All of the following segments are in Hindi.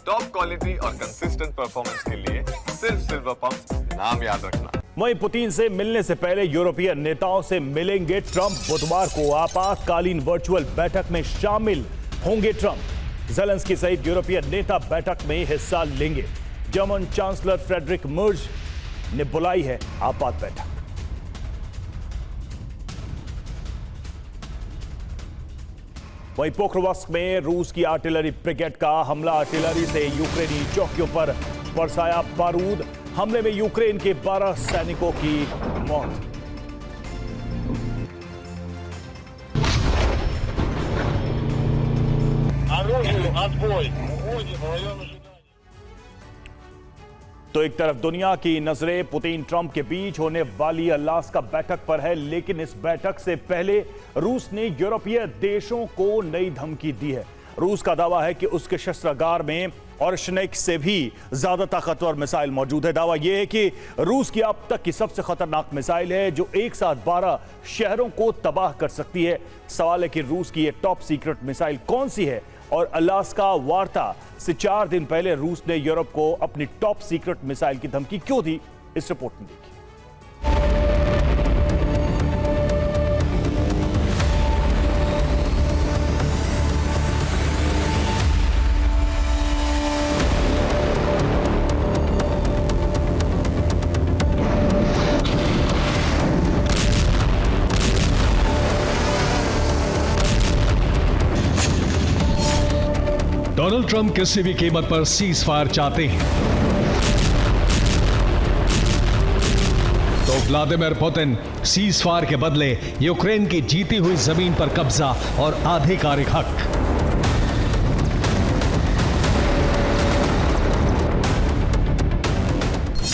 टॉप क्वालिटी और कंसिस्टेंट परफॉर्मेंस के लिए सिर्फ सिल्वर पंप्स, नाम याद रखना। वहीं पुतिन से मिलने से पहले यूरोपीय नेताओं से मिलेंगे ट्रंप। बुधवार को आपातकालीन वर्चुअल बैठक में शामिल होंगे ट्रंप। ज़ेलेंस्की सहित यूरोपीय नेता बैठक में हिस्सा लेंगे। जर्मन चांसलर फ्रेडरिक मर्ज ने बुलाई है आपात बैठक। वहीं पोक्रोवस्क में रूस की आर्टिलरी ब्रिगेड का हमला। आर्टिलरी से यूक्रेनी चौकियों पर बरसाया बारूद। हमले में यूक्रेन के 12 सैनिकों की मौत। तो एक तरफ दुनिया की नजरें पुतिन ट्रंप के बीच होने वाली अलास्का बैठक पर है, लेकिन इस बैठक से पहले रूस ने यूरोपीय देशों को नई धमकी दी है। रूस का दावा है कि उसके शस्त्रागार में ओरेश्निक से भी ज्यादा ताकतवर मिसाइल मौजूद है। दावा यह है कि रूस की अब तक की सबसे खतरनाक मिसाइल है जो एक साथ 12 शहरों को तबाह कर सकती है। सवाल है कि रूस की यह टॉप सीक्रेट मिसाइल कौन सी है और अलास्का वार्ता से 4 दिन पहले रूस ने यूरोप को अपनी टॉप सीक्रेट मिसाइल की धमकी क्यों दी, इस रिपोर्ट में देखिए। डोनाल्ड ट्रंप किसी भी कीमत पर सीज फायर चाहते हैं तो व्लादिमीर पुतिन सीज फायर के बदले यूक्रेन की जीती हुई जमीन पर कब्जा और आधिकारिक हक।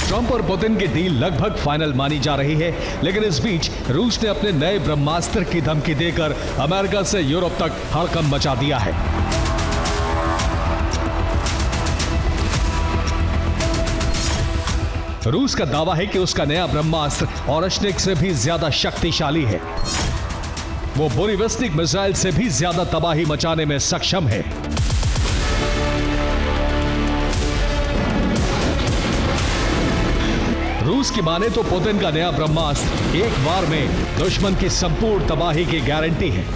ट्रंप और पुतिन की डील लगभग फाइनल मानी जा रही है, लेकिन इस बीच रूस ने अपने नए ब्रह्मास्त्र की धमकी देकर अमेरिका से यूरोप तक हड़कंप मचा दिया है। रूस का दावा है कि उसका नया ब्रह्मास्त्र ओरेश्निक से भी ज्यादा शक्तिशाली है। वो बोरिवस्टिक मिसाइल से भी ज्यादा तबाही मचाने में सक्षम है। रूस की माने तो पुतिन का नया ब्रह्मास्त्र एक बार में दुश्मन की संपूर्ण तबाही की गारंटी है।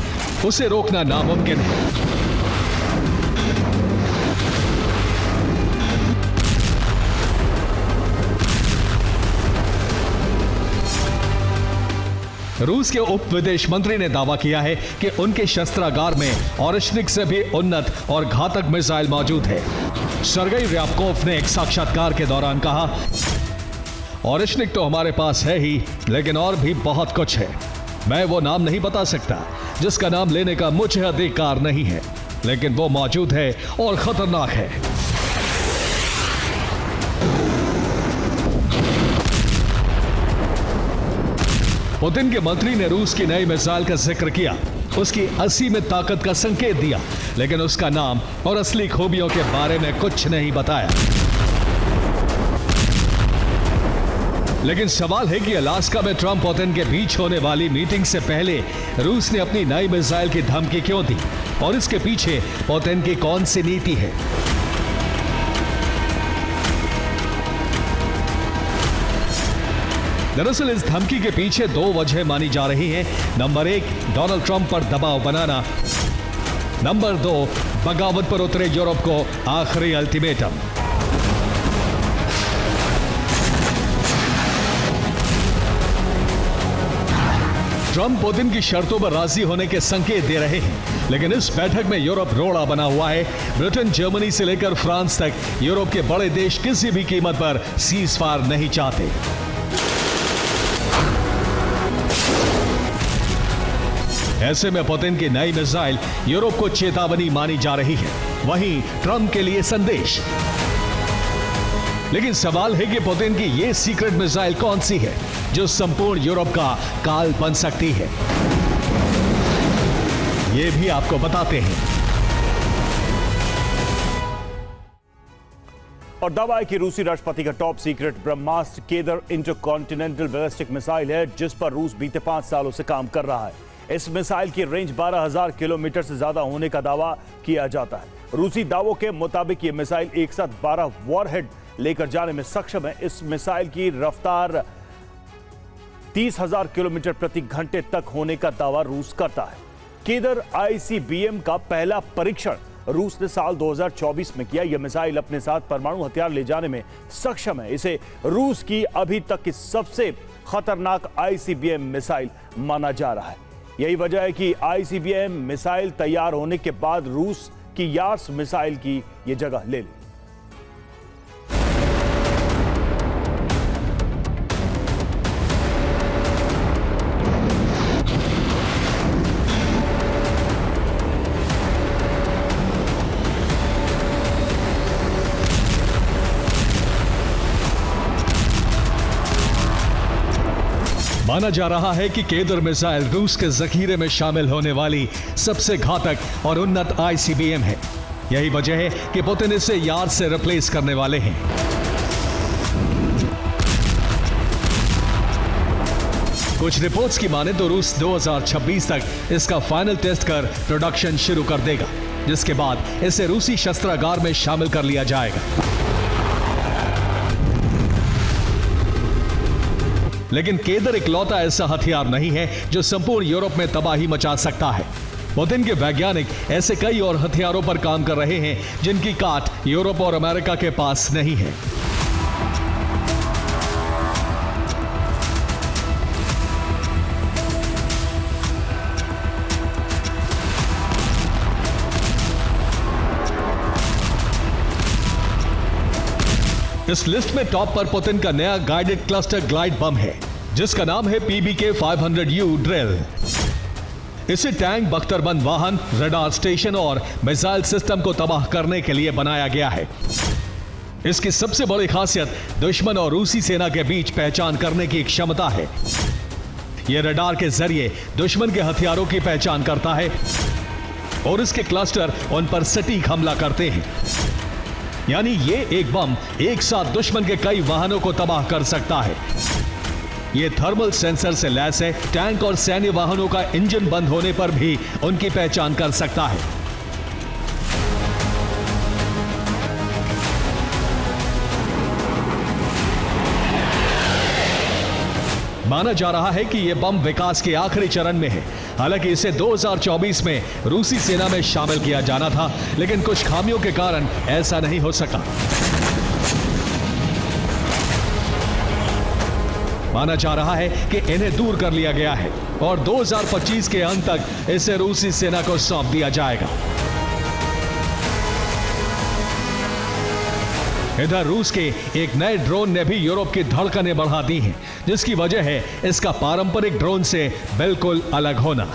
उसे रोकना नामुमकिन है। रूस के उप विदेश मंत्री ने दावा किया है कि उनके शस्त्रागार में ओरेश्निक से भी उन्नत और घातक मिसाइल मौजूद है। सर्गेई ryabkov ने एक साक्षात्कार के दौरान कहा, ओरेश्निक तो हमारे पास है ही, लेकिन और भी बहुत कुछ है। मैं वो नाम नहीं बता सकता जिसका नाम लेने का मुझे अधिकार नहीं है, लेकिन वो मौजूद है और खतरनाक है। पुतिन के मंत्री ने रूस की नई मिसाइल का जिक्र किया, उसकी 80 में ताकत का संकेत दिया, लेकिन उसका नाम और असली खूबियों के बारे में कुछ नहीं बताया। लेकिन सवाल है कि अलास्का में ट्रंप पुतिन के बीच होने वाली मीटिंग से पहले रूस ने अपनी नई मिसाइल की धमकी क्यों दी और इसके पीछे पुतिन की कौन सी नीति है। दरअसल इस धमकी के पीछे 2 वजह मानी जा रही हैं। नंबर 1, डोनाल्ड ट्रंप पर दबाव बनाना। नंबर 2, बगावत पर उतरे यूरोप को आखिरी अल्टीमेटम। ट्रंप पुतिन की शर्तों पर राजी होने के संकेत दे रहे हैं, लेकिन इस बैठक में यूरोप रोड़ा बना हुआ है। ब्रिटेन, जर्मनी से लेकर फ्रांस तक यूरोप के बड़े देश किसी भी कीमत पर सीज फायर नहीं चाहते। ऐसे में पुतिन की नई मिसाइल यूरोप को चेतावनी मानी जा रही है, वहीं ट्रंप के लिए संदेश। लेकिन सवाल है कि पुतिन की यह सीक्रेट मिसाइल कौन सी है जो संपूर्ण यूरोप का काल बन सकती है, यह भी आपको बताते हैं। और दावा है कि रूसी राष्ट्रपति का टॉप सीक्रेट ब्रह्मास्त्र केदर इंटरकॉन्टिनेंटल बैलिस्टिक मिसाइल है, जिस पर रूस बीते 5 सालों से काम कर रहा है। इस मिसाइल की रेंज 12,000 किलोमीटर से ज्यादा होने का दावा किया जाता है। रूसी दावों के मुताबिक ये मिसाइल एक साथ 12 वॉरहेड लेकर जाने में सक्षम है। इस मिसाइल की रफ्तार 30,000 किलोमीटर प्रति घंटे तक होने का दावा रूस करता है। केदर आईसीबीएम का पहला परीक्षण रूस ने साल 2024 में किया। यह मिसाइल अपने साथ परमाणु हथियार ले जाने में सक्षम है। इसे रूस की अभी तक की सबसे खतरनाक आईसीबीएम मिसाइल माना जा रहा है। यही वजह है कि आईसीबीएम मिसाइल तैयार होने के बाद रूस की यार्स मिसाइल की यह जगह ले ली। माना जा रहा है कि केदर मिसाइल रूस के जखीरे में शामिल होने वाली सबसे घातक और उन्नत आईसीबीएम है। यही वजह है कि पुतिन इसे यार से रिप्लेस करने वाले हैं। कुछ रिपोर्ट्स की माने तो रूस 2026 तक इसका फाइनल टेस्ट कर प्रोडक्शन शुरू कर देगा, जिसके बाद इसे रूसी शस्त्रागार में शामिल कर लिया जाएगा। लेकिन केदर इकलौता ऐसा हथियार नहीं है जो संपूर्ण यूरोप में तबाही मचा सकता है। पुतिन के वैज्ञानिक ऐसे कई और हथियारों पर काम कर रहे हैं जिनकी काट यूरोप और अमेरिका के पास नहीं है। इस लिस्ट में टॉप पर पुतिन का नया गाइडेड क्लस्टर ग्लाइड बम है, जिसका नाम है PBK-500U ड्रिल। इसे टैंक, बख्तरबंद वाहन, रडार स्टेशन और मिसाइल सिस्टम को तबाह करने के लिए बनाया गया है। इसकी सबसे बड़ी खासियत दुश्मन और रूसी सेना के बीच पहचान करने की क्षमता है। यह रडार के जरिए दुश्मन के हथियारों की पहचान करता है और इसके क्लस्टर उन पर सटीक हमला करते हैं। यानी ये एक बम एक साथ दुश्मन के कई वाहनों को तबाह कर सकता है। ये थर्मल सेंसर से लैस है। टैंक और सैन्य वाहनों का इंजन बंद होने पर भी उनकी पहचान कर सकता है। माना जा रहा है कि यह बम विकास के आखिरी चरण में है। हालांकि इसे 2024 में रूसी सेना में शामिल किया जाना था, लेकिन कुछ खामियों के कारण ऐसा नहीं हो सका। माना जा रहा है कि इन्हें दूर कर लिया गया है और 2025 के अंत तक इसे रूसी सेना को सौंप दिया जाएगा। इधर रूस के एक नए ड्रोन ने भी यूरोप की धड़कनें बढ़ा दी हैं, जिसकी वजह है इसका पारंपरिक ड्रोन से बिल्कुल अलग होना।